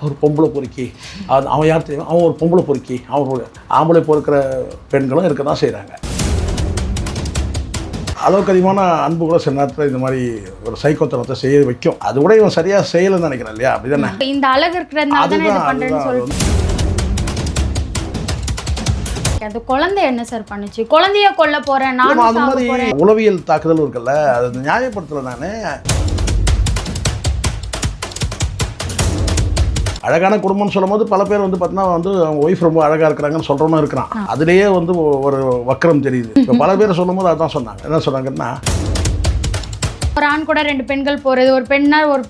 ஒரு பொம்பளை பொறுக்கி அவன் யார் தெரியும், அவன் ஒரு பொம்பளை பொறுக்கி, அவன் ஒரு ஆம்பளை பொறுக்கிற பெண்களும் இருக்க தான் செய்கிறாங்க. அளவுக்கு அதிகமான அன்பு கூட சில நேரத்தில் இந்த மாதிரி ஒரு சைக்கோத்தனத்தை செய்ய வைக்கும். அது கூட இவன் சரியாக செய்யலைன்னு நினைக்கிறேன் இல்லையா? அப்படிதானே? இந்த அழகு இருக்கிறதுனால தானே இது பண்றேன்னு சொல்லிட்டு அந்த குழந்தை என்ன சார் பண்ணுச்சு? குழந்தைய கொல்ல போறேன் நான் அது மாதிரி உளவியல் தாக்குதல் இருக்குல்ல, அது நியாயப்படுத்தலை. நான் அழகான குடும்பம்னு சொல்லும் போது பல பேர் வந்து பார்த்தீங்கன்னா வந்து அவங்க ஒய்ஃப் ரொம்ப அழகாக இருக்கிறாங்கன்னு சொல்கிறவனும் இருக்கிறான். அதுலேயே வந்து ஒரு வக்கரம் தெரியுது. இப்போ பல பேர் சொல்லும் போது அதான் சொன்னாங்க. என்ன சொன்னாங்கன்னா, ஒரு ஆண் கூட 2 பெண்கள் போறது, ஒரு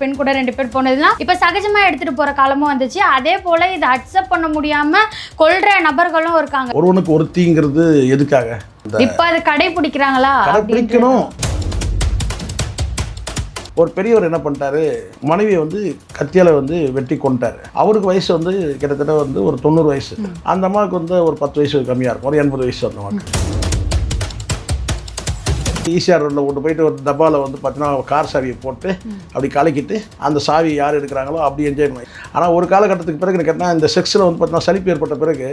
பெண் கூட 2 பேர் போனதுன்னா இப்ப சகஜமா எடுத்துட்டு போற காலமும் வந்துச்சு. அதே போல இதை அக்செப்ட் பண்ண முடியாம கொல்ற நபர்களும் இருக்காங்க. ஒருவனுக்கு ஒருத்திங்கிறது எதுக்காக? இப்ப அது கடைபிடிக்கிறாங்களா? கடைபிடிக்கணும். ஒரு பெரியவர் என்ன பண்ணிட்டாரு, மனைவியை வந்து கத்தியால் வந்து வெட்டி கொண்டுட்டாரு. அவருக்கு வயசு வந்து கிட்டத்தட்ட வந்து ஒரு 90 வயசு. அந்த அம்மாவுக்கு வந்து ஒரு 10 வயசு கம்மியாக இருக்கும், ஒரு 80 வயசு அந்த அம்மாவுக்கு. ஈசிஆர் ரோட்டில் கொண்டு போயிட்டு ஒரு டப்பாவில் வந்து பார்த்தீங்கன்னா கார் சாவியை போட்டு அப்படி கலக்கிட்டு அந்த சாவி யார் எடுக்கிறாங்களோ அப்படி என்ஜாய் பண்ணி. ஆனால் ஒரு காலகட்டத்துக்கு பிறகு கேட்டால் இந்த செக்ஸில் வந்து பார்த்தீங்கன்னா சலிப்பு ஏற்பட்ட பிறகு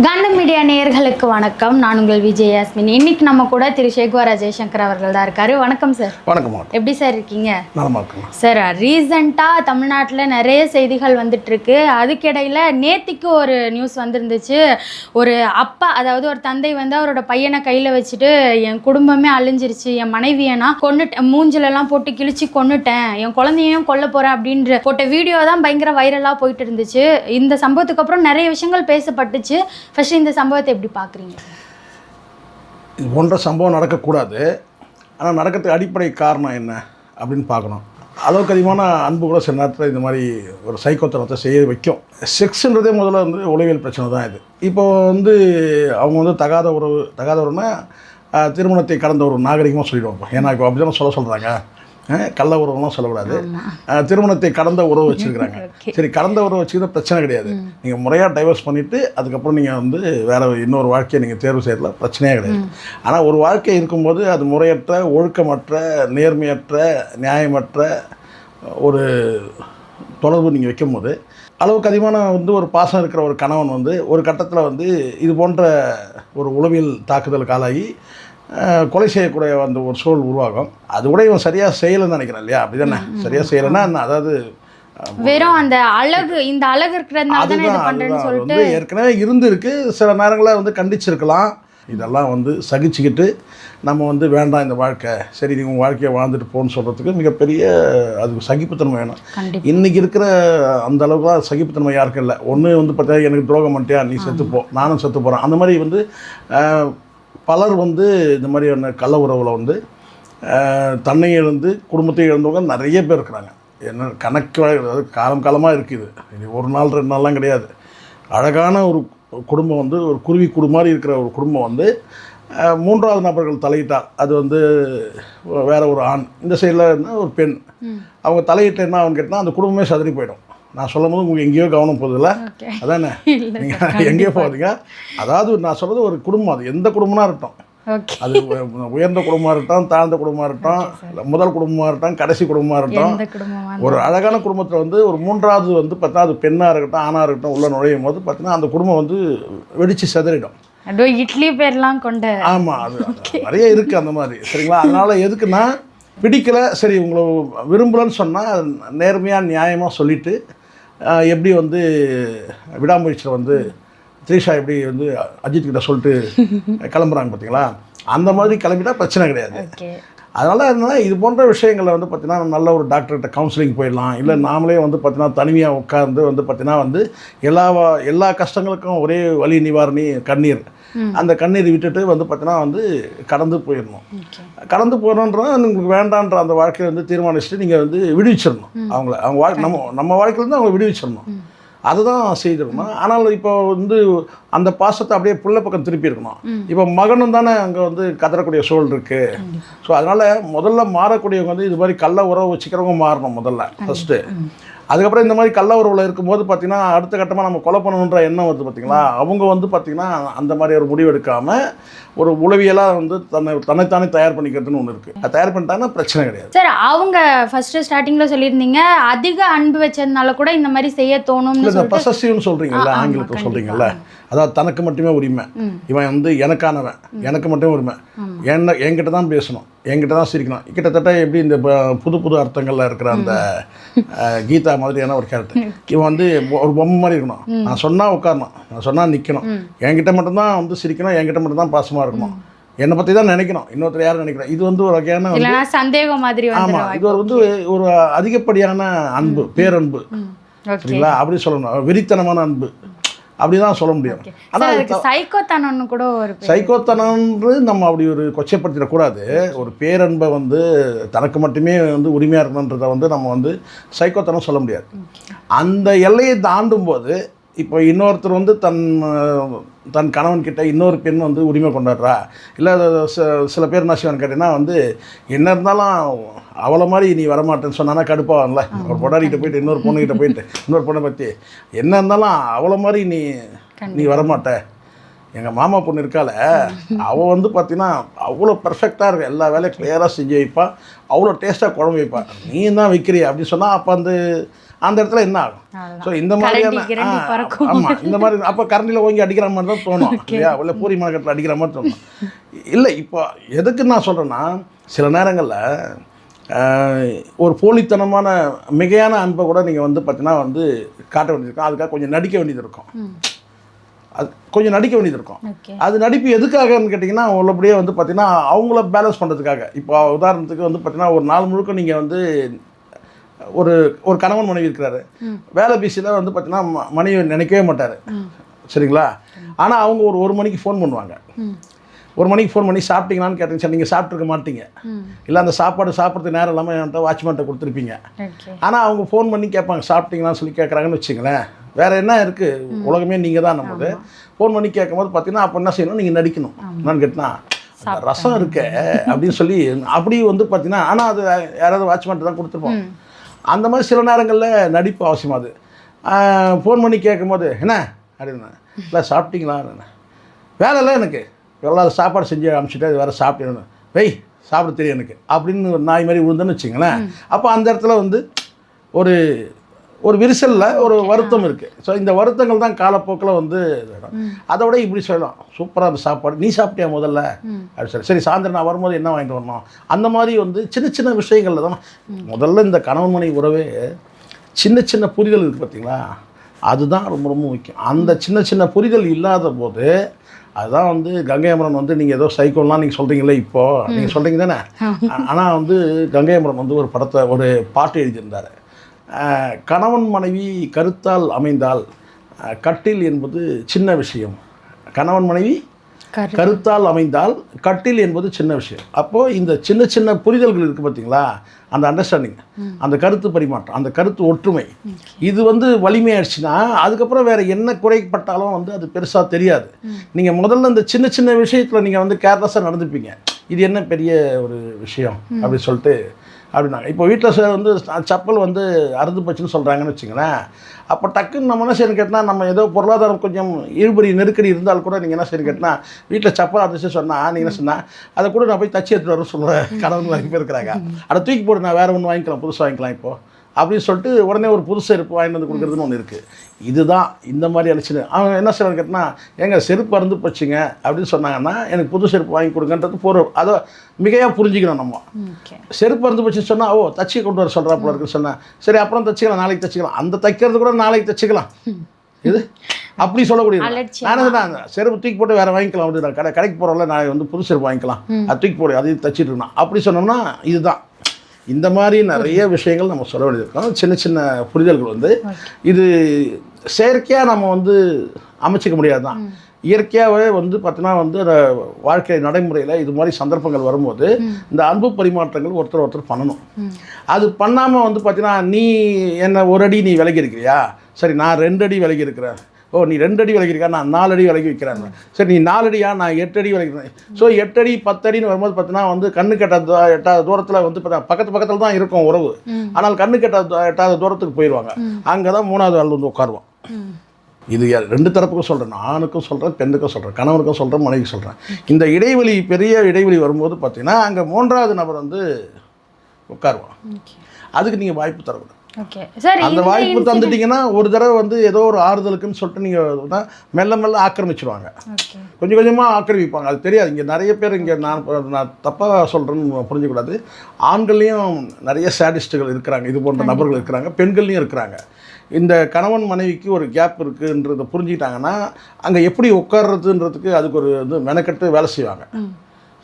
காந்தம் மீடியா நேயர்களுக்கு வணக்கம். நான் உங்கள் விஜய் யாஸ்மின். இன்னைக்கு நம்ம கூட திரு சேகுவரா ஜெய்சங்கர் அவர்கள் தான் இருக்காரு. வணக்கம் சார். வணக்கம். எப்படி சார் இருக்கீங்க? நலமா இருக்குங்க சார். ரீசெண்டாக தமிழ்நாட்டில் நிறைய செய்திகள் வந்துட்டு இருக்கு. அதுக்கிடையில் நேத்திக்கு ஒரு நியூஸ் வந்துருந்துச்சு. ஒரு அப்பா, அதாவது ஒரு தந்தை வந்து அவரோட பையனை கையில் வச்சுட்டு என் குடும்பமே அழிஞ்சிருச்சு, என் மனைவியை நான் கொன்னுட்டேன், மூஞ்சிலெல்லாம் போட்டு கிழிச்சு கொன்னுட்டேன், என் குழந்தையும் கொல்ல போகிறேன் அப்படின்ற போட்ட வீடியோ தான் பயங்கர வைரலாக போயிட்டு இருந்துச்சு. இந்த சம்பவத்துக்கு அப்புறம் நிறைய விஷயங்கள் பேசப்பட்டுச்சு. ஃபர்ஸ்ட் இந்த சம்பவத்தை எப்படி பார்க்குறீங்க? இது போன்ற சம்பவம் நடக்கக்கூடாது. ஆனால் நடக்கிறதுக்கு அடிப்படை காரணம் என்ன அப்படின்னு பார்க்கணும். அளவுக்கு அதிகமான அன்பு கூட சில நேரத்தில் இந்த மாதிரி ஒரு சைக்கோத்தனத்தை செய்ய வைக்கும். செக்ஸுன்றதே முதல்ல வந்து உளவியல் பிரச்சனை தான் இது. இப்போ வந்து அவங்க வந்து தகாத உறவுனா திருமணத்தை கடந்த ஒரு நாகரிகமாக சொல்லிடுவாங்க. ஏன்னா இப்போ அப்படி தானே சொல்கிறாங்க. கள்ள உறவுலாம் சொல்லக்கூடாது. திருமணத்தை கடந்த உறவு வச்சுருக்கிறாங்க. சரி, கடந்த உறவு வச்சுக்கிற பிரச்சனை கிடையாது. நீங்கள் முறையாக டைவர்ஸ் பண்ணிவிட்டு அதுக்கப்புறம் நீங்கள் வந்து வேறு இன்னொரு வாழ்க்கையை நீங்கள் தேர்வு செய்யறதுல பிரச்சனையே கிடையாது. ஆனால் ஒரு வாழ்க்கை இருக்கும்போது அது முறையற்ற, ஒழுக்கமற்ற, நேர்மையற்ற, நியாயமற்ற ஒரு தொடர்பு நீங்கள் வைக்கும்போது அளவுக்கு அதிகமான வந்து ஒரு பாசம் இருக்கிற ஒரு கணவன் வந்து ஒரு கட்டத்தில் வந்து இது போன்ற ஒரு உளவியல் தாக்குதலுக்கு ஆளாகி கொலை செய்யக்கூடிய அந்த ஒரு சூழல் உருவாகும். அது கூட இவன் சரியாக செய்யலைன்னு நினைக்கிறேன் இல்லையா? அப்படி தானே? சரியாக செய்யலைன்னா அதாவது வெறும் அந்த அழகு, இந்த அழகு இருக்கிறதுனால தானே இது பண்றேன்னு சொல்லிட்டு ஏற்கனவே இருந்திருக்கு. சில நேரங்களில் வந்து கண்டிச்சிருக்கலாம். இதெல்லாம் வந்து சகிச்சுக்கிட்டு நம்ம வந்து வேண்டாம் இந்த வாழ்க்கை, சரி நீங்கள் உங்கள் வாழ்க்கையை வாழ்ந்துட்டு போகணுன்னு சொல்கிறதுக்கு மிகப்பெரிய அதுக்கு சகிப்புத்தன்மை வேணும். இன்றைக்கி இருக்கிற அந்த அளவுக்குலாம் சகிப்புத்தன்மை யாருக்கும் இல்லை. ஒன்று வந்து பார்த்தா எனக்கு துரோகம் பண்ணிட்டியா, நீ செத்துப்போ, நானும் செத்து போகிறேன். அந்த மாதிரி வந்து பலர் வந்து இந்த மாதிரியான கள்ள உறவில் வந்து தன்னை இழந்து குடும்பத்தை இழந்தவங்க நிறைய பேர் இருக்கிறாங்க. என்ன கணக்கு அதாவது காலமாக இருக்குது. இது ஒரு நாள் 2 நாள்லாம் கிடையாது. அழகான ஒரு குடும்பம் வந்து ஒரு குருவி கூடு மாதிரி இருக்கிற ஒரு குடும்பம் வந்து 3வது நபர்கள் தலையிட்டால் அது வந்து வேற ஒரு ஆண், இந்த சைடில் இருந்தால் ஒரு பெண், அவங்க தலையிட்ட என்ன அவங்க கேட்டால் அந்த குடும்பமே சதறி போயிடும். நான் சொல்லும் போது உங்களுக்கு எங்கேயோ கவனம் போகுதில்ல, அதானே? நீங்கள் எங்கேயோ போகாதீங்க. அதாவது நான் சொல்கிறது ஒரு குடும்பம், அது எந்த குடும்பமாக இருக்கட்டும், அது உயர்ந்த குடும்பமாக இருக்கட்டும், தாழ்ந்த குடும்பமாக இருக்கட்டும், முதல் குடும்பமாக இருக்கட்டும், கடைசி குடும்பமாக இருக்கட்டும், ஒரு அழகான குடும்பத்தில் வந்து ஒரு 3வது வந்து பார்த்தா அது பெண்ணாக இருக்கட்டும் ஆணாக இருக்கட்டும் உள்ள நுழையும் போது பார்த்தீங்கன்னா அந்த குடும்பம் வந்து வெடித்து சிதறிடும். இட்லி பேர்லாம் கொண்ட ஆமாம், அது நிறைய இருக்குது அந்த மாதிரி. சரிங்களா? அதனால் எதுக்குன்னா பிடிக்கலை, சரி உங்களை விரும்பலன்னு சொன்னால் நேர்மையாக நியாயமாக சொல்லிவிட்டு எப்படி வந்து விடாமுயற்சியில் வந்து த்ரிஷா எப்படி வந்து அஜித் கிட்ட சொல்லிட்டு கிளம்புறாங்க பார்த்தீங்களா, அந்த மாதிரி கிளம்பிட்டா பிரச்சனை கிடையாது. அதனால் இது போன்ற விஷயங்களில் வந்து பார்த்திங்கன்னா நல்ல ஒரு டாக்டர்கிட்ட கவுன்சிலிங் போயிடலாம். இல்லை நாமளே வந்து பார்த்திங்கன்னா தனிமையாக உட்கார்ந்து வந்து பார்த்திங்கன்னா வந்து எல்லா கஷ்டங்களுக்கும் ஒரே வலி நிவாரணி கண்ணீர். அந்த கண்ணீர் விட்டுட்டு வந்து பார்த்திங்கன்னா வந்து கடந்து போயிடணும். கடந்து போகணுன்ற உங்களுக்கு வேண்டான்ற அந்த வாழ்க்கையை வந்து தீர்மானிச்சுட்டு நீங்கள் வந்து விடுவிச்சிடணும் அவங்கள. அவங்க நம்ம வாழ்க்கையிலேருந்து அவங்க விடுவிச்சிடணும். அதுதான் செய்திருக்கணும். ஆனால் இப்போ வந்து அந்த பாசத்தை அப்படியே புள்ள பக்கம் திருப்பி இருக்கணும். இப்போ மகனும் தானே அங்கே வந்து கதறக்கூடிய சூழல் இருக்குது. ஸோ அதனால் முதல்ல மாறக்கூடியவங்க வந்து இது மாதிரி கள்ள உறவு வச்சுக்கிறவங்க மாறணும் முதல்ல ஃபஸ்ட்டு. அதுக்கப்புறம் இந்த மாதிரி கள்ள உறவில் இருக்கும்போது பார்த்தீங்கன்னா அடுத்த கட்டமாக நம்ம கொலை பண்ணணுன்ற எண்ணம் வருது பார்த்தீங்களா, அவங்க வந்து பார்த்தீங்கன்னா அந்த மாதிரி ஒரு முடிவு எடுக்காமல் ஒரு உளவியலாக வந்து தன்னைத்தானே தயார் பண்ணிக்கிறதுன்னு ஒன்று இருக்குது. அது தயார் பண்ணிட்டாங்கன்னா பிரச்சனை கிடையாது. சார், அவங்க ஃபர்ஸ்ட் ஸ்டார்டிங்கில் சொல்லியிருந்தீங்க அதிக அன்பு வச்சதுனால கூட இந்த மாதிரி செய்ய தோணும்னு இல்லை, பொசசிவ்னு சொல்கிறீங்கல்ல, ஆங்கிலத்தில் சொல்கிறீங்கல்ல, அதாவது தனக்கு மட்டுமே உரிமை, இவன் வந்து எனக்கானவன், எனக்கு மட்டுமே உரிமை, என்கிட்ட தான் பேசணும், என்கிட்ட தான் சிரிக்கணும். கிட்டத்தட்ட எப்படி இந்த புது புது அர்த்தங்களில் இருக்கிற அந்த கீதா மாதிரியான ஒரு கேரக்டர். இவன் வந்து ஒரு பொம்மை மாதிரி இருக்கணும், நான் சொன்னால் உட்காரணும், நான் சொன்னால் நிற்கணும், என்கிட்ட மட்டும்தான் வந்து சிரிக்கணும், என்கிட்ட மட்டும் தான் பாசமாக இருக்கணும், என்னை பற்றி தான் நினைக்கணும், இன்னொருத்தர் யாரும் நினைக்கிறோம். இது வந்து ஒரு வகையான சந்தேகம் மாதிரி. ஆமாம், இது வந்து ஒரு அதிகப்படியான அன்பு, பேரன்பு, சரிங்களா, அப்படி சொல்லணும், வெறித்தனமான அன்பு, அப்படிதான் சொல்ல முடியும். ஆனால் சைக்கோத்தனம்னு கூட ஒரு சைக்கோத்தனம்னு நம்ம அப்படி ஒரு கொச்சைப்படுத்திடக்கூடாது. ஒரு பேரன்பை வந்து தனக்கு மட்டுமே வந்து உரிமையாக இருக்கணுன்றதை வந்து நம்ம வந்து சைக்கோத்தனம் சொல்ல முடியாது. அந்த எல்லையை தாண்டும் போது இப்போ இன்னொருத்தர் வந்து தன் கணவன்கிட்ட இன்னொரு பெண் வந்து உரிமை கொண்டாடுறா, இல்லை சில பேர் என்ன செய்வான்னு கேட்டீங்கன்னா வந்து என்ன இருந்தாலும் அவளை மாதிரி நீ வரமாட்டேன்னு சொன்னானா கடுப்பாகல, ஒரு பொண்டாடிக்கிட்ட போயிட்டு இன்னொரு பொண்ணுக்கிட்ட போயிட்டு இன்னொரு பொண்ணை பற்றி என்ன இருந்தாலும் அவளை மாதிரி நீ வரமாட்ட. எங்கள் மாமா பொண்ணு இருக்கால, அவள் வந்து பார்த்தீங்கன்னா அவ்வளோ பர்ஃபெக்டாக இருக்கு, எல்லா வேலையும் கிளியராக செஞ்சு வைப்பா, அவ்வளோ டேஸ்ட்டாக குழம்பு வைப்பா, நீ தான் வைக்கிறிய அப்படின்னு சொன்னால் அப்போ அந்த இடத்துல என்ன ஆகும்? ஸோ இந்த மாதிரியான ஆமாம், இந்த மாதிரி அப்போ கரண்டியில் ஓங்கி அடிக்கிற மாதிரி தான் தோணும் இல்லையா, இல்லை பூரி மார்க்கெட்டில் அடிக்கிற மாதிரி தோணும். இல்லை, இப்போ எதுக்கு நான் சொல்கிறேன்னா, சில நேரங்களில் ஒரு போலித்தனமான மிகையான அன்பை கூட நீங்கள் வந்து பார்த்தீங்கன்னா வந்து காட்ட வேண்டியிருக்கும், அதுக்காக கொஞ்சம் நடிக்க வேண்டியது இருக்கும், அது கொஞ்சம் நடிக்க வேண்டியது இருக்கும். அது நடிப்பு எதுக்காகன்னு கேட்டிங்கன்னா உள்ளபடியே வந்து பார்த்தீங்கன்னா அவங்கள பேலன்ஸ் பண்ணுறதுக்காக. இப்போ உதாரணத்துக்கு வந்து பார்த்தீங்கன்னா ஒரு நாள் முழுக்க நீங்கள் வந்து ஒரு கணவன் மனைவி இருக்கிறாரு, வேலை பிஸியில் வந்து பார்த்தீங்கன்னா மனைவி நினைக்கவே மாட்டார், சரிங்களா, ஆனால் அவங்க ஒரு மணிக்கு ஃபோன் பண்ணுவாங்க, ஒரு மணிக்கு ஃபோன் பண்ணி சாப்பிட்டீங்களான்னு கேட்டீங்க, சார் நீங்கள் சாப்பிட்ருக்க மாட்டீங்க, இல்லை அந்த சாப்பாடு சாப்பிட்றதுக்கு நேரம் இல்லாமல் என்கிட்ட வாட்ச்மேன்ட்ட கொடுத்துருப்பீங்க, ஆனால் அவங்க ஃபோன் பண்ணி கேட்பாங்க சாப்பிட்டீங்களான்னு சொல்லி கேட்குறாங்கன்னு வச்சுங்களேன், வேறு என்ன இருக்குது, உலகமே நீங்கள் தான் நம்மளுக்கு. ஃபோன் பண்ணி கேட்கும்போது பார்த்தீங்கன்னா அப்போ என்ன செய்யணும், நீங்கள் நடிக்கணும். என்னன்னு கேட்டினா ரசம் இருக்க அப்படின்னு சொல்லி அப்படி வந்து பார்த்தீங்கன்னா, ஆனால் அது யாராவது வாட்ச்மேன்ட்டு தான் கொடுத்துருப்போம். அந்த மாதிரி சில நேரங்களில் நடிப்பு அவசியமாகுது. ஃபோன் பண்ணி கேட்கும்போது என்ன அப்படின்னா, இல்லை சாப்பிட்டீங்களா, வேலை இல்லை எனக்கு, எல்லாரும் சாப்பாடு செஞ்சு அனுப்பிச்சிட்டு அது வேறு சாப்பிட்டு வெய் சாப்பிட தெரியும் எனக்கு அப்படின்னு ஒரு நாய் மாதிரி விழுந்துன்னு வச்சுங்களேன். அப்போ அந்த இடத்துல வந்து ஒரு விரிசலில் ஒரு வருத்தம் இருக்குது. ஸோ இந்த வருத்தங்கள் தான் காலப்போக்கில் வந்து அதோட இப்படி சொல்லலாம், சூப்பராக அந்த சாப்பாடு நீ சாப்பிட்டியா முதல்ல அப்படி சரி சாயந்தரம் நான் வரும்போது என்ன வாங்கிட்டு வரணும், அந்த மாதிரி வந்து சின்ன சின்ன விஷயங்களில் தான் முதல்ல இந்த கணவன் மனைவி உறவே சின்ன சின்ன புரிதல் இருக்குது பார்த்தீங்களா, அதுதான் ரொம்ப ரொம்ப முக்கியம். அந்த சின்ன சின்ன புரிதல் இல்லாத போது அதுதான் வந்து கங்கை அமரன் வந்து நீங்கள் ஏதோ சைக்கோலாம் நீங்கள் சொல்கிறீங்களே இப்போது நீங்கள் சொல்கிறீங்க தானே, ஆனால் வந்து கங்கை அமரன் வந்து ஒரு பாட்டு எழுதியிருந்தார், கணவன் மனைவி கருத்தால் அமைந்தால் கட்டில் என்பது சின்ன விஷயம், கணவன் மனைவி கருத்தால் அமைந்தால் கட்டில் என்பது சின்ன விஷயம். அப்போது இந்த சின்ன சின்ன புரிதல்கள் இருக்குது பார்த்தீங்களா, அந்த அண்டர்ஸ்டாண்டிங், அந்த கருத்து பரிமாற்றம், அந்த கருத்து ஒற்றுமை, இது வந்து வலிமையாயிடுச்சுன்னா அதுக்கப்புறம் வேறு என்ன குறைப்பட்டாலும் வந்து அது பெருசாக தெரியாது. நீங்கள் முதல்ல இந்த சின்ன சின்ன விஷயத்தில் நீங்கள் வந்து கேர்லெஸ்ஸாக நடந்துப்பீங்க, இது என்ன பெரிய ஒரு விஷயம் அப்படி சொல்லிட்டு அப்படின்னாங்க. இப்போ வீட்டில் வந்து செப்பல் வந்து அறுந்து போச்சுன்னு சொல்கிறாங்கன்னு வச்சுங்களேன், அப்போ டக்குன்னு நம்ம என்ன செய்யணும் கேட்டால், நம்ம ஏதோ பொருளாதாரம் கொஞ்சம் இழுபறி நெருக்கடி இருந்தால் கூட நீங்கள் என்ன செய்யணும் கேட்டால், வீட்டில் செப்பல் அறுந்துச்சு சொன்னால் நீங்கள் என்ன சொன்னால் அதை கூட நான் போய் தச்சு எடுத்துகிட்டு வரேன்னு சொல்கிறேன், கணவன் வாங்கி போயிருக்கிறாங்க, அதை தூக்கி போட்டு நான் வேறு ஒன்று வாங்கிக்கலாம், புதுசாக வாங்கிக்கலாம் இப்போது அப்படின்னு சொல்லிட்டு உடனே ஒரு புது செருப்பு வாங்கிட்டு வந்து கொடுக்குறதுன்னு ஒன்று இருக்குது. இதுதான் இந்த மாதிரி அழைச்சின்னு அவங்க என்ன செய்யறான்னு கேட்டால், எங்கள் செருப்பு அறுந்து போச்சுங்க அப்படின்னு சொன்னாங்கன்னா எனக்கு புது செருப்பு வாங்கி கொடுங்கன்றது போகிறோம். அதை மிகையாக புரிஞ்சிக்கணும். நம்ம செருப்பு அறுந்து போச்சுன்னு சொன்னால் ஓ தச்சு கொண்டு வர சொல்கிறா போல இருக்குன்னு சொன்னால் சரி அப்புறம் தச்சுக்கலாம், நாளைக்கு தச்சுக்கலாம், அந்த தைக்கிறது கூட நாளைக்கு தச்சுக்கலாம், இது அப்படி சொல்லக்கூடிய நானே தான் செருப்பு தூக்கி போட்டு வேறு வாங்கிக்கலாம் அப்படின்னு கடைக்கு போகிறோம்ல, நான் வந்து புது செருப்பு வாங்கிக்கலாம், அது தூக்கி போடு அதையும் தச்சுட்டு இருக்கலாம் அப்படி சொன்னோம்னா இதுதான். இந்த மாதிரி நிறைய விஷயங்கள் நம்ம சொல்ல வேண்டியிருக்கோம். சின்ன சின்ன புரிதல்கள் வந்து இது செயற்கையாக நம்ம வந்து அமைச்சிக்க முடியாது தான். இயற்கையாகவே வந்து பார்த்தீங்கன்னா வந்து வாழ்க்கை நடைமுறையில் இது மாதிரி சந்தர்ப்பங்கள் வரும்போது இந்த அன்பு பரிமாற்றங்கள் ஒருத்தர் பண்ணணும். அது பண்ணாமல் வந்து பார்த்தீங்கன்னா நீ என்ன ஒரு அடி நீ விலகி இருக்கிறியா, சரி நான் 2 அடி விலகி இருக்கிறேன், ஓ நீ 2 அடி விலகிருக்கா, நான் 4 அடி விலகி வைக்கிறேன். சரி நீ 4 அடியா, நான் 8 அடி விலகிறேன். ஸோ 8 அடி 10 அடின்னு வரும்போது பார்த்தீங்கன்னா வந்து கண்ணு எட்டாத தூரத்தில் வந்து பக்கத்தில் தான் இருக்கும் உறவு. ஆனால் கண்ணு எட்டாத தூரத்துக்கு போயிடுவாங்க. அங்கே தான் 3வது ஆள் வந்து உட்காருவான். இது 2 தரப்புக்கும் சொல்கிறேன், ஆணுக்கும் சொல்கிறேன், பெண்ணுக்கும் சொல்கிறேன், கணவனுக்கும் சொல்கிறேன், மனைவிக்கு சொல்கிறேன். இந்த இடைவெளி பெரிய இடைவெளி வரும்போது பார்த்தீங்கன்னா அங்கே 3வது நபர் வந்து உட்காருவான். அதுக்கு நீங்கள் வாய்ப்பு தரக்கூடாது. அந்த வாய்ப்பு தந்துட்டீங்கன்னா ஒரு தடவை வந்து ஏதோ ஒரு ஆறுதலுக்குன்னு சொல்லிட்டு நீங்கள் மெல்ல மெல்ல ஆக்கிரமிச்சிருவாங்க. கொஞ்சம் கொஞ்சமாக ஆக்கிரமிப்பாங்க. அது தெரியாது. இங்கே நிறைய பேர் இங்கே நான் தப்பாக சொல்கிறேன்னு புரிஞ்சுக்கூடாது. ஆண்கள்லேயும் நிறைய சேடிஸ்ட்டுகள் இருக்கிறாங்க, இது போன்ற நபர்கள் இருக்கிறாங்க, பெண்கள்லேயும் இருக்கிறாங்க. இந்த கணவன் மனைவிக்கு ஒரு கேப் இருக்குன்றதை புரிஞ்சுக்கிட்டாங்கன்னா அங்கே எப்படி உட்கார்றதுன்றதுக்கு அதுக்கு ஒரு இது மெனக்கட்டு வேலை செய்வாங்க.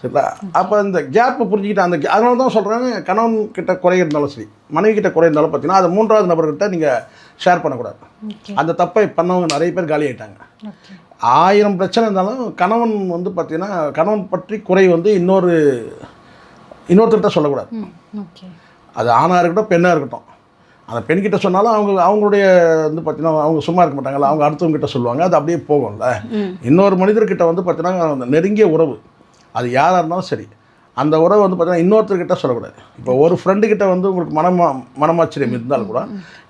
சரிங்களா? அப்போ இந்த கேப்பை புரிஞ்சுக்கிட்டு அதனால தான் சொல்கிறேன், கணவன் கிட்ட குறை இருந்தாலும் சரி, மனைவி கிட்ட குறை இருந்தாலும் பார்த்தீங்கன்னா அதை 3வது நபர்கிட்ட நீங்கள் ஷேர் பண்ணக்கூடாது. அந்த தப்பை பண்ணவங்க நிறைய பேர் காலி ஆகிட்டாங்க. 1000 பிரச்சனை இருந்தாலும் கணவன் வந்து பார்த்தீங்கன்னா கணவன் பற்றி குறை வந்து இன்னொருத்தர்கிட்ட சொல்லக்கூடாது. அது ஆணாக இருக்கட்டும், பெண்ணாக இருக்கட்டும். அந்த பெண்கிட்ட சொன்னாலும் அவங்களுடைய வந்து பார்த்தீங்கன்னா அவங்க சும்மா இருக்க மாட்டாங்கல்ல, அவங்க அடுத்தவங்ககிட்ட சொல்லுவாங்க. அது அப்படியே போகும்ல. இன்னொரு மனிதர்கிட்ட வந்து பார்த்தீங்கன்னா நெருங்கிய உறவு அது யாராக இருந்தாலும் சரி, அந்த உறவை வந்து பார்த்தீங்கன்னா இன்னொருத்தர்கிட்ட சொல்லக்கூடாது. இப்போ ஒரு ஃப்ரெண்டுக்கிட்ட வந்து உங்களுக்கு மனமாச்சரியம் இருந்தாலும் கூட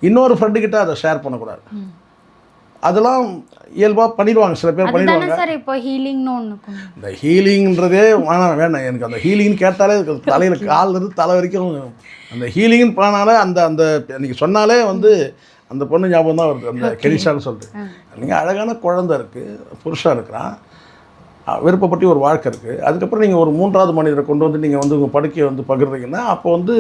இன்னொரு ஃப்ரெண்டுக்கிட்ட அதை ஷேர் பண்ணக்கூடாது. அதெல்லாம் இயல்பாக பண்ணிடுவாங்க, சில பேர் பண்ணிடுவாங்க. சார் இப்போ ஹீலிங்னு ஒன்று, இந்த ஹீலிங்ன்றதே வேணாம் எனக்கு. அந்த ஹீலிங்னு கேட்டாலே தலையில் காலிலிருந்து தலை வரைக்கும் அந்த ஹீலிங்னு போனாலே அந்த நீங்கள் சொன்னாலே வந்து அந்த பொண்ணு ஞாபகம் தான் வருது, அந்த கெலிஷான்னு சொல்லிட்டு. நீங்கள் அழகான குழந்தை இருக்குது, புருஷாக இருக்கிறான், விருப்பப்பட்டு ஒரு வாழ்க்கை இருக்குது. அதுக்கப்புறம் நீங்கள் ஒரு 3வது மனிதரை கொண்டு வந்து நீங்கள் வந்து உங்கள் படுக்கையை வந்து பகிர்றீங்கன்னா அப்போ வந்து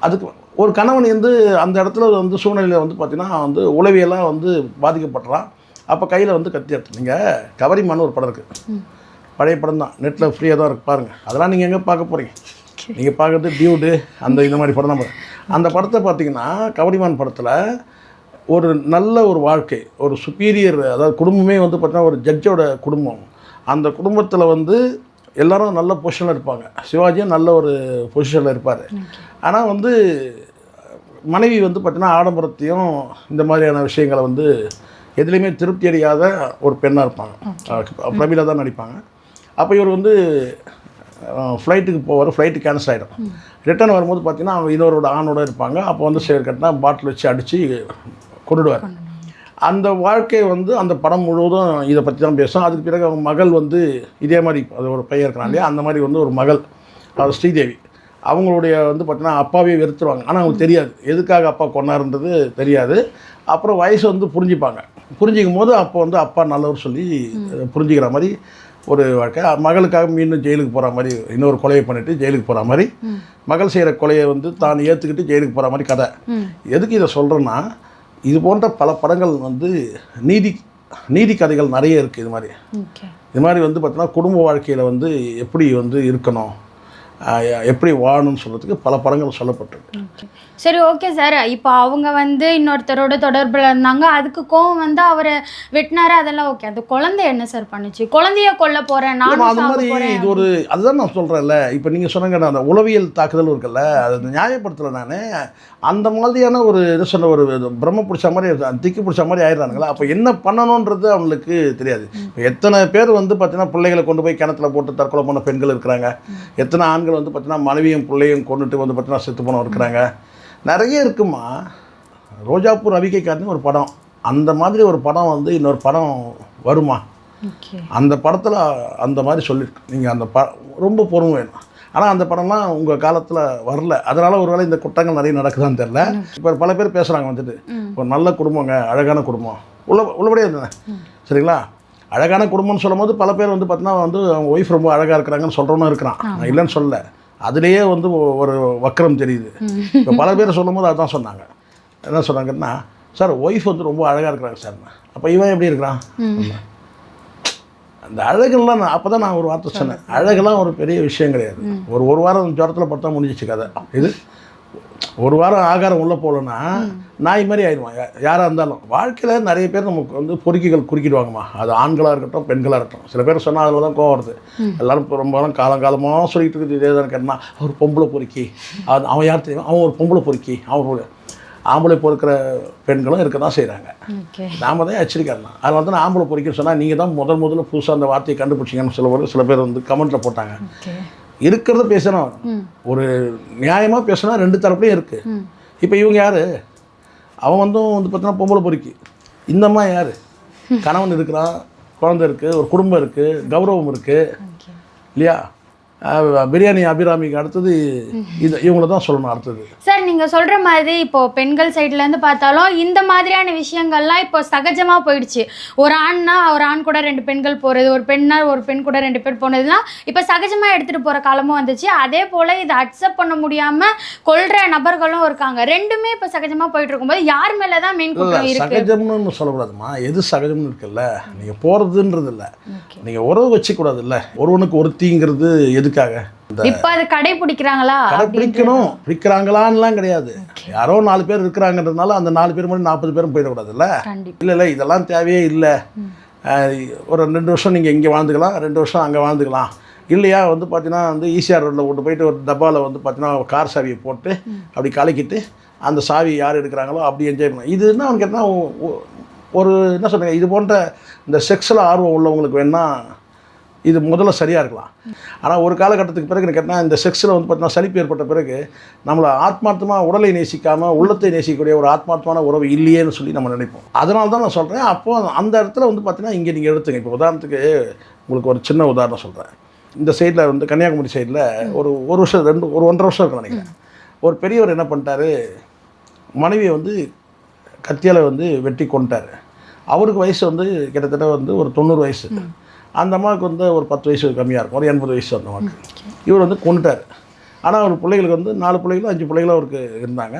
அதுக்கு ஒரு கணவன் வந்து அந்த இடத்துல வந்து சூழ்நிலையில் வந்து பார்த்தீங்கன்னா வந்து உளவியெல்லாம் வந்து பாதிக்கப்படுறான். அப்போ கையில் வந்து கத்தி எடுத்து நீங்கள் கவரிமான்னு ஒரு படம் இருக்குது, பழைய படம் தான், நெட்டில் ஃப்ரீயாக தான் இருக்குது பாருங்கள். அதெல்லாம் நீங்கள் எங்கே பார்க்க போகிறீங்க? நீங்கள் பார்க்குறது டியூடு இந்த மாதிரி படம் தான். அந்த படத்தை பார்த்தீங்கன்னா கவரிமான் படத்தில் ஒரு நல்ல ஒரு வாழ்க்கை, ஒரு சுப்பீரியர், அதாவது குடும்பமே வந்து பார்த்தீங்கன்னா ஒரு ஜட்ஜோட குடும்பம். அந்த குடும்பத்தில் வந்து எல்லோரும் நல்ல பொசிஷனில் இருப்பாங்க. சிவாஜியும் நல்ல ஒரு பொசிஷனில் இருப்பார். ஆனால் வந்து மனைவி வந்து பார்த்தீங்கன்னா ஆடம்பரத்தையும் இந்த மாதிரியான விஷயங்களை வந்து எதுலேயுமே திருப்தி அடையாத ஒரு பெண்ணாக இருப்பாங்க. பிரபீலா தான் நடிப்பாங்க. அப்போ இவர் வந்து ஃப்ளைட்டுக்கு போவார், ஃப்ளைட்டு கேன்சல் ஆகிடும். ரிட்டர்ன் வரும்போது பார்த்தீங்கன்னா அவங்க இன்னொரு ஆணோட இருப்பாங்க. அப்போ வந்து சேர் கட்டினா பாட்டில் வச்சு அடித்து கொண்டுடுவார். அந்த வாழ்க்கை வந்து அந்த படம் முழுவதும் இதை பற்றி தான் பேசும். அதுக்கு பிறகு அவங்க மகள் வந்து இதே மாதிரி, அது ஒரு பையன் இருக்கிறான் இல்லையா, அந்த மாதிரி வந்து ஒரு மகள், அது ஸ்ரீதேவி, அவங்களுடைய வந்து பார்த்தீங்கன்னா அப்பாவே வெறுத்துருவாங்க. ஆனால் அவங்களுக்கு தெரியாது எதுக்காக அப்பா கொண்டாருன்றது தெரியாது. அப்புறம் வயசு வந்து புரிஞ்சிக்கும் போது அப்போ வந்து அப்பா நல்லவர் சொல்லி புரிஞ்சிக்கிற மாதிரி ஒரு வாழ்க்கை. மகளுக்காக மீண்டும் ஜெயிலுக்கு போகிற மாதிரி, இன்னொரு கொலையை பண்ணிவிட்டு ஜெயிலுக்கு போகிற மாதிரி, மகள் செய்கிற கொலையை வந்து தான் ஏற்றுக்கிட்டு ஜெயிலுக்கு போகிற மாதிரி கதை. எதுக்கு இதை சொல்கிறேன்னா, இது போன்ற பல படங்கள் வந்து நீதி கதைகள் நிறைய இருக்குது. இது மாதிரி வந்து பார்த்தீங்கன்னா குடும்ப வாழ்க்கையில் வந்து எப்படி வந்து இருக்கணும், எப்படி வாழணும்னு சொல்கிறதுக்கு பல படங்கள் சொல்லப்பட்டிருக்கு. சரி, ஓகே சார். இப்போ அவங்க வந்து இன்னொருத்தரோட தொடர்பில் இருந்தாங்க, அதுக்கு கோவம் வந்து அவரை வெட்டினாரு, அதெல்லாம் ஓகே. அந்த குழந்தை என்ன சார் பண்ணுச்சு? குழந்தைய கொல்ல போகிறேன் நான், அது மாதிரி இது ஒரு அதுதான் நான் சொல்கிறேன்ல. இப்போ நீங்கள் சொன்னாங்க அந்த உளவியல் தாக்குதல் இருக்குல்ல, அதை நியாயப்படுத்தலை நான். அந்த மாதிரியான ஒரு இது சொன்ன ஒரு பிரம்ம பிடிச்ச மாதிரி, திக்கி பிடிச்ச மாதிரி ஆயிடுறானுங்களா. அப்போ என்ன பண்ணணுன்றது அவங்களுக்கு தெரியாது. எத்தனை பேர் வந்து பார்த்தீங்கன்னா பிள்ளைகளை கொண்டு போய் கிணத்துல போட்டு தற்கொலை பண்ண பெண்கள் இருக்கிறாங்க. எத்தனை ஆண்கள் வந்து பார்த்தீங்கன்னா மனைவியும் பிள்ளையும் கொண்டுட்டு வந்து பார்த்தீங்கன்னா செத்து போனவங்க இருக்கிறாங்க. நிறைய இருக்குமா. ரோஜாப்பூ ரவிக்கைக்காரன்னு ஒரு படம், அந்த மாதிரி ஒரு படம் வந்து இன்னொரு படம் வருமா? அந்த படத்தில் அந்த மாதிரி சொல்லியிருக்கு. நீங்கள் அந்த ரொம்ப பொறுமை வேணும். ஆனால் அந்த படம்லாம் உங்கள் காலத்தில் வரல. அதனால் ஒரு வேளை இந்த குற்றங்கள் நிறைய நடக்குதான்னு தெரில. இப்போ பல பேர் பேசுகிறாங்க வந்துட்டு, ஒரு நல்ல குடும்பங்க, அழகான குடும்பம், உள்ளபடியே இருந்தேன். சரிங்களா? அழகான குடும்பம்னு சொல்லும் போது பல பேர் வந்து பார்த்தீங்கன்னா வந்து அவங்க ஒய்ஃப் ரொம்ப அழகாக இருக்கிறாங்கன்னு சொல்கிறவனும் இருக்கிறான். நான் இல்லைன்னு சொல்லலை. அதுலேயே வந்து ஒரு வக்கரம் தெரியுது. இப்போ பல பேர் சொல்லும் போது அதுதான் சொன்னாங்க. என்ன சொன்னாங்கன்னா, சார் ஒய்ஃப் வந்து ரொம்ப அழகாக இருக்கிறாங்க சார். அப்போ இவன் எப்படி இருக்கிறான்? அந்த அழகெல்லாம் அப்போ தான் நான் ஒரு வார்த்தை சொன்னேன், அழகெல்லாம் ஒரு பெரிய விஷயம் கிடையாது. ஒரு வாரம் ஜுரத்தில் பார்த்தா முடிஞ்சிச்சு கதை. இது ஒரு வாரம் ஆகாரம் உள்ளே போகலன்னா நாய் மாதிரி ஆயிடுவான் யாராக இருந்தாலும். வாழ்க்கையில் நிறைய பேர் நமக்கு வந்து பொறுக்கிகள் குறுக்கிடுவாங்கம்மா. அது ஆண்களாக இருக்கட்டும், பெண்களாக இருக்கட்டும். சில பேர் சொன்னால் அதில் தான் கோவம் வருது. எல்லோரும் இப்போ ரொம்ப காலங்காலமாக சொல்லிட்டு இருக்குது இதே தான் கேட்டால் அவர் பொம்பளை பொறுக்கி, அவன் யார் தெரியும், அவன் ஒரு பொம்பளை பொறுக்கி, அவன் ஆம்பளை பொறுக்கிற பெண்களும் இருக்க தான் செய்கிறாங்க. ஓகே. நாம தான் எச்சரிக்கலாம். அதில் வந்து நான் ஆம்பளை பொறிக்க சொன்னால் நீங்கள் தான் முதல்ல புதுசாக அந்த வார்த்தையை கண்டுபிடிச்சிங்கன்னு சில பேர் வந்து கமெண்ட்டில் போட்டாங்க. ஓகே. இருக்கிறத பேசணும், ஒரு நியாயமாக பேசினா ரெண்டு தரப்புலையும் இருக்குது. இப்போ இவங்க யார்? அவன் வந்து பார்த்தீங்கன்னா பொம்பளை பொறுக்கி, இந்த அம்மா யார்? கணவன் இருக்கிறான், குழந்தை இருக்குது, ஒரு குடும்பம் இருக்குது, கௌரவம் இருக்குது இல்லையா? பிரியாணி அபிராமிக்கு அடுத்தது இது இவங்கள தான் சொல்லணும். அடுத்தது சார் நீங்கள் சொல்கிற மாதிரி இப்போது பெண்கள் சைட்லேருந்து பார்த்தாலும் இந்த மாதிரியான விஷயங்கள்லாம் இப்போ சகஜமாக போயிடுச்சு. ஒரு ஆண்னா ஒரு ஆண் கூட 2 பெண்கள் போகிறது, ஒரு பெண்ணா ஒரு பெண் கூட 2 பேர் போனதுலாம் இப்போ சகஜமாக எடுத்துகிட்டு போகிற காலமும் வந்துச்சு. அதே போல் இதை அக்செப்ட் பண்ண முடியாமல் கொள்கிற நபர்களும் இருக்காங்க. ரெண்டுமே இப்போ சகஜமாக போயிட்டு இருக்கும்போது யார் மேலே தான் மெயின் குற்றம் இருக்கு? சகஜம்னு சொல்லக்கூடாதுமா. எது சகஜம்னு இருக்குல்ல, நீங்கள் போகிறதுன்றது இல்லை, நீங்கள் உறவு வச்சுக்கூடாது இல்லை. ஒருவனுக்கு ஒருத்திங்கிறது எதுக்காக? இப்ப அது கடைபிடிக்கிறாங்களா? கடைபிடிக்கணும், பிடிக்கிறாங்களான்லாம் கிடையாது. யாரோ 4 பேர் இருக்கிறாங்கன்றதுனால அந்த 4 பேர் மட்டும் 40 பேரும் போயிடக்கூடாதுல்ல. இல்லை இதெல்லாம் தேவையே இல்லை. ஒரு 2 வருஷம் நீங்கள் இங்கே வாழ்ந்துக்கலாம், 2 வருஷம் அங்கே வாழ்ந்துக்கலாம். இல்லையா வந்து பார்த்தீங்கன்னா வந்து ஈசிஆர் ரோட்டில் கொண்டு போயிட்டு ஒரு டப்பாவில் வந்து பார்த்தீங்கன்னா கார் சாவியை போட்டு அப்படி கலக்கிட்டு அந்த சாவி யார் எடுக்கிறாங்களோ அப்படி என்ஜாய் பண்ணலாம். இது என்ன அவனுக்கு கேட்டால் ஒரு என்ன சொல்கிறீங்க, இது போன்ற இந்த செக்ஸில் ஆர்வம் உள்ளவங்களுக்கு வேணால் இது முதல்ல சரியாக இருக்கலாம். ஆனால் ஒரு காலகட்டத்துக்கு பிறகு எனக்கு கேட்டால் இந்த செக்ஸில் வந்து பார்த்தீங்கன்னா சலிப்பு ஏற்பட்ட பிறகு நம்மளை ஆத்மார்த்தமாக உடலை நேசிக்காமல் உள்ளத்தை நேசிக்கக்கூடிய ஒரு ஆத்மார்த்தமான உறவு இல்லையேன்னு சொல்லி நம்ம நினைப்போம். அதனால தான் நான் சொல்கிறேன். அப்போது அந்த இடத்துல வந்து பார்த்தீங்கன்னா இங்கே நீங்கள் எடுத்துங்க. இப்போ உதாரணத்துக்கு உங்களுக்கு ஒரு சின்ன உதாரணம் சொல்கிறேன். இந்த சைடில் வந்து கன்னியாகுமரி சைடில் ஒரு வருஷம் 1.5 வருஷம் இருக்குன்னு நினைக்கிறேன். ஒரு பெரியவர் என்ன பண்ணிட்டாரு, மனைவியை வந்து கத்தியால் வந்து வெட்டி கொண்டுட்டார். அவருக்கு வயசு வந்து கிட்டத்தட்ட வந்து ஒரு 90 வயசு. அந்த அம்மாவுக்கு வந்து ஒரு 10 வயசு கம்மியாக இருக்கும், ஒரு 80 வயசு அந்த அம்மாவுக்கு. இவர் வந்து கொண்டுட்டார். ஆனால் அவர் பிள்ளைகளுக்கு வந்து 4 பிள்ளைகளும் 5 பிள்ளைகளும் அவருக்கு இருந்தாங்க.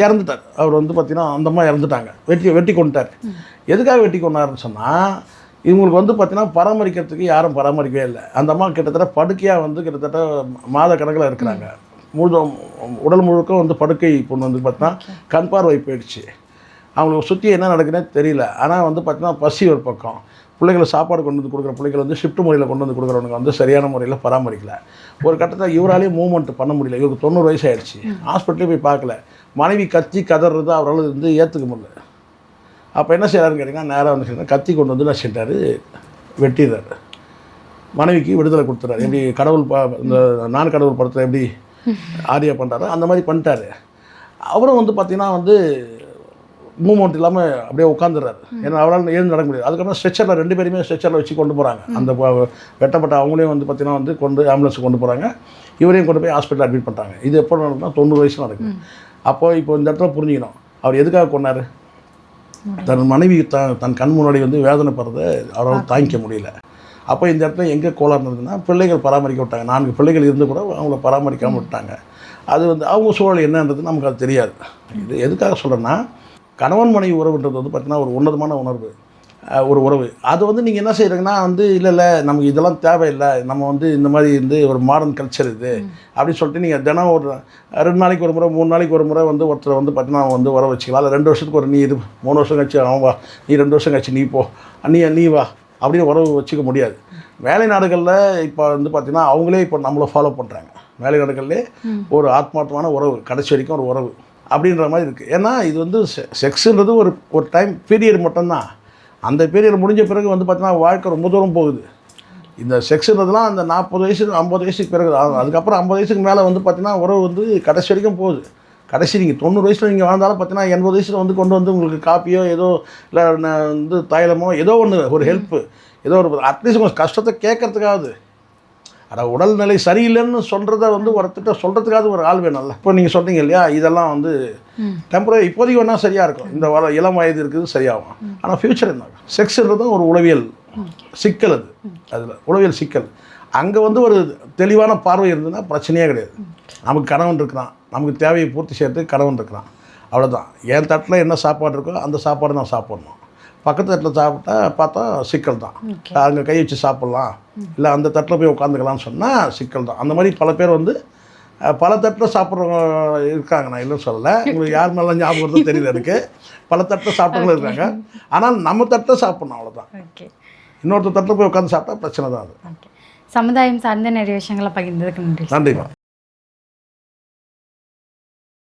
இறந்துட்டார். அவர் வந்து பார்த்திங்கன்னா அந்த அம்மா இறந்துட்டாங்க. வெட்டி கொண்டுட்டார். எதுக்காக வெட்டி கொண்டாருன்னு சொன்னால், இவங்களுக்கு வந்து பார்த்திங்கன்னா பராமரிக்கிறதுக்கு யாரும் பராமரிக்கவே இல்லை. அந்த அம்மா கிட்டத்தட்ட படுக்கையாக வந்து கிட்டத்தட்ட மாத கணக்கில் இருக்கிறாங்க. உடல் முழுக்க வந்து படுக்கை பொண்ணு வந்து பார்த்தீங்கன்னா கண் பார்வை போயிடுச்சு. அவங்களுக்கு சுற்றி என்ன நடக்குதுன்னே தெரியல. ஆனால் வந்து பார்த்தீங்கன்னா பசி ஒரு பக்கம், பிள்ளைகளை சாப்பாடு கொண்டு வந்து கொடுக்குற பிள்ளைகளை வந்து ஷிஃப்ட் முறையில் கொண்டு வந்து கொடுக்குறவனுக்கு வந்து சரியான முறையில் பராமரிக்கல. ஒரு கட்டத்தில் இவராலேயே மூவ்மெண்ட் பண்ண முடியல. இவருக்கு 90 வயசு ஆகிடுச்சு. ஹாஸ்பிட்டலே போய் பார்க்கல. மனைவி கத்தி கதறது அவரால் வந்து ஏற்றுக்க முடியல. அப்போ என்ன செய்கிறாருன்னு கேட்டிங்கன்னா, நேராக வந்து கத்தி கொண்டு வந்து நான் செஞ்சார், வெட்டிடுறாரு. மனைவிக்கு விடுதலை கொடுத்துறாரு. எப்படி கடவுள் இந்த நான் கடவுள் படத்தில் எப்படி ஆரியா பண்ணுறாரு அந்த மாதிரி பண்ணிட்டாரு. அவரும் வந்து பார்த்திங்கன்னா வந்து மூவ்மெண்ட் இல்லாமல் அப்படியே உட்காந்துடுறாரு. ஏன்னா அவரால் எழுந்து நடக்க முடியாது. அதுக்கப்புறம் ஸ்ட்ரெச்சரில் 2 பேருமே ஸ்ட்ரெச்சரில் வச்சு கொண்டு போகிறாங்க. அந்த வெட்டப்பட்ட அவங்களையும் வந்து பார்த்திங்கன்னா வந்து ஆம்புலன்ஸுக்கு கொண்டு போகிறாங்க. இவரையும் கொண்டு போய் ஹாஸ்பிட்டல் அட்மிட் பண்ணுறாங்க. இது எப்போ நடக்குதுன்னா 90 வயசு நடக்குது. அப்போது இப்போ இந்த இடத்துல புரிஞ்சுக்கணும், அவர் எதுக்காக கொண்டார்? தன் மனைவி தன் கண் முன்னாடி வந்து வேதனைப்படுறதை அவரால் தாங்கிக்க முடியல. அப்போ இந்த இடத்துல எங்கே கோளாறு இருந்ததுன்னா, பிள்ளைகள் பராமரிக்க விட்டாங்க. 4 பிள்ளைகள் இருந்து கூட அவங்கள பராமரிக்காமல் விட்டாங்க. அது வந்து அவங்க சூழல் என்னன்றது நமக்கு அது தெரியாது. இது எதுக்காக சொல்கிறேன்னா, கணவன் மனைவி உறவுன்றது வந்து பார்த்திங்கன்னா ஒரு உன்னதமான உணர்வு, ஒரு உறவு. அது வந்து நீங்கள் என்ன செய்கிறீங்கன்னா வந்து இல்லை நமக்கு இதெல்லாம் தேவையில்லை, நம்ம வந்து இந்த மாதிரி வந்து ஒரு மாடர்ன் கல்ச்சர் இது அப்படின்னு சொல்லிட்டு நீங்கள் தினம் ஒரு 2 நாளைக்கு ஒரு முறை 3 நாளைக்கு ஒரு முறை வந்து ஒருத்தரை வந்து பார்த்தீங்கன்னா வந்து உறவு வச்சுக்கலாம். இல்லை 2 வருஷத்துக்கு ஒரு நீ இது 3 வருஷம் கழிச்சு அவன் வா, நீ 2 வருஷம் கழிச்சு நீ போ, நீ வா அப்படின்னு உறவு வச்சுக்க முடியாது. வேலை நாடுகளில் இப்போ வந்து பார்த்திங்கன்னா அவங்களே இப்போ நம்மளை ஃபாலோ பண்ணுறாங்க. வேலை நாடுகள்லேயே ஒரு ஆத்மார்த்தமான உறவு, கடைசி வரைக்கும் ஒரு உறவு அப்படின்ற மாதிரி இருக்குது. ஏன்னா இது வந்து செக்ஸுன்றது ஒரு டைம் பீரியட் மட்டும்தான். அந்த பீரியட் முடிஞ்ச பிறகு வந்து பார்த்தீங்கன்னா வாழ்க்கை ரொம்ப தூரம் போகுது. இந்த செக்ஸுன்றதுலாம் அந்த 40 வயசு 50 வயசுக்கு பிறகு, அதுக்கப்புறம் 50 வயசுக்கு மேலே வந்து பார்த்திங்கன்னா உறவு வந்து கடைசி வரைக்கும் போகுது. கடைசி நீங்கள் 90 வயசில் நீங்கள் வாழ்ந்தாலும் பார்த்தீங்கன்னா 80 வயசில் வந்து கொண்டு வந்து உங்களுக்கு காப்பியோ ஏதோ இல்லை வந்து தைலமோ ஏதோ ஒன்று ஒரு ஹெல்ப்பு, ஏதோ ஒரு அட்லீஸ்ட் உங்கள் கஷ்டத்தை கேட்கறதுக்காவது, ஆனால் உடல்நிலை சரியில்லைன்னு சொல்கிறத வந்து ஒருத்திட்ட சொல்கிறதுக்காவது ஒரு ஆள் வேணும்ல. இப்போ நீங்கள் சொல்கிறீங்க இல்லையா, இதெல்லாம் வந்து டெம்பரரி இப்போதைக்கு வேணால் சரியாக இருக்கும், இந்த இளம் வயது இருக்குது சரியாகும். ஆனால் ஃப்யூச்சர் என்ன? செக்ஸ்ன்றதும் ஒரு உளவியல் சிக்கல். அதில் உளவியல் சிக்கல். அங்கே வந்து ஒரு தெளிவான பார்வை இருந்ததுன்னா பிரச்சனையே கிடையாது. நமக்கு கணவன் இருக்கிறான், நமக்கு தேவையை பூர்த்தி செய்யறதுக்கு கணவன் இருக்கிறான், அவ்வளோதான். என் தட்டில் என்ன சாப்பாடு இருக்கோ அந்த சாப்பாடு நான் சாப்பிட்ணும். பக்கத்து தட்டில் பார்த்தா சிக்கல் தான். அங்கே கை வச்சு சாப்பிட்லாம், இல்லை அந்த தட்டில் போய் உட்காந்துக்கலாம்னு சொன்னால் சிக்கல் தான். அந்த மாதிரி பல பேர் வந்து பல தட்டில் சாப்பிட்றவங்க இருக்காங்க. நான் இல்லைன்னு சொல்லலை, உங்களுக்கு யார் மேலே ஞாபகம் தெரியல எனக்கு. பல தட்டில் சாப்பிட்றவங்களும் இருக்காங்க. ஆனால் நம்ம தட்டில் சாப்பிட்ணும், அவ்வளோதான். இன்னொருத்தர் தட்டில் போய் உட்காந்து சாப்பிட்டா பிரச்சனை தான் அது. சமுதாயம் சார்ந்த நிறைய விஷயங்களை பகிர்ந்ததுக்கு நன்றி. நன்றிமா.